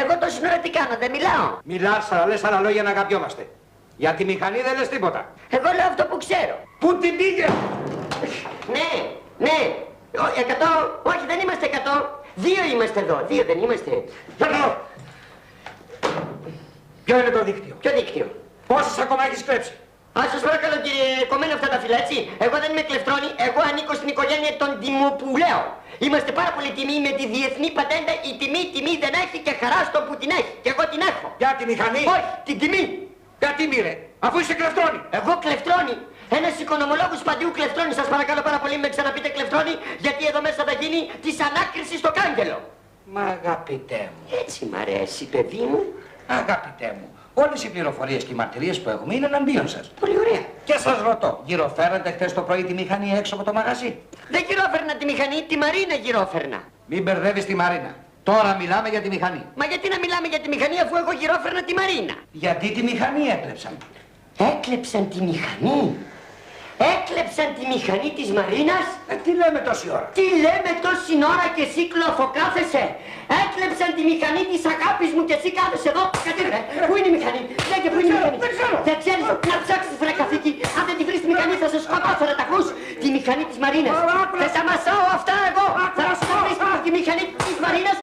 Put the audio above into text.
Εγώ τόση ώρα τι κάνω, δεν μιλάω. Μιλάς, αλλά λες άλλα λόγια να αγαπιόμαστε. Για τη μηχανή δεν λες τίποτα. Εγώ λέω αυτό που ξέρω. Πού την πήγε? Ναι, ναι. 100, όχι δεν είμαστε 100. 2 είμαστε εδώ, 2 δεν είμαστε. Ποιο είναι το δίκτυο? Ποιο δίκτυο? Πόσες ακόμα έχεις κλέψει? Σας παρακαλώ κύριε, κομμένα αυτά τα φύλλα, έτσι. Εγώ δεν είμαι κλεφτρόνη, εγώ ανήκω στην οικογένεια των Τιμοπουλέων. Είμαστε πάρα πολύ τιμή με τη διεθνή πατέντα, η τιμή δεν έχει και χαρά στο που την έχει. Και εγώ την έχω. Για τη μηχανή? Όχι, την τιμή. Για τιμή ρε, αφού είσαι κλεφτρόνη. Εγώ κλεφτρόνη. Ένας οικονομολόγος παντίου κλεφτρώνει. Σας παρακαλώ πάρα πολύ, με ξαναπείτε κλεφτρώνει, γιατί εδώ μέσα θα γίνει της ανάκρισης στο κάγκελο. Μα αγαπητέ μου. Έτσι μ' αρέσει, παιδί μου. Αγαπητέ μου, όλες οι πληροφορίες και οι μαρτυρίες που έχουμε είναι εναντίον σας. Πολύ ωραία. Και σας ρωτώ, γυροφέρατε χθες το πρωί τη μηχανή έξω από το μαγαζί? Δεν γυρόφερνα τη μηχανή, τη Μαρίνα γυρόφερνα. Μην μπερδεύεις τη Μαρίνα. Τώρα μιλάμε για τη μηχανή. Μα γιατί να μιλάμε για τη μηχανή αφού εγώ γυρόφερνα τη Μαρίνα? Γιατί τη μηχανή έκλεψαν. Έκλεψαν τη μηχανή. Έκλεψαν τη μηχανή της Μαρίνας. Τι λέμε τόση ώρα? Τι λέμε τόση ώρα και εσύ κλωφοκάθεσαι? Έκλεψαν τη μηχανή της αγάπης μου και εσύ κάθεσαι εδώ. Κατήρε, πού είναι η μηχανή? Λέγε, πού είναι η μηχανή? Δεν ξέρω. Δεν ξέρεις, να ψάξεις βρε καθήκη. Αν δεν τη βρεις τη μηχανή θα σε σκοτώσω, ρε τα ακούς? Τη μηχανή της Μαρίνας. Θα τα μασάω αυτά εγώ. Θα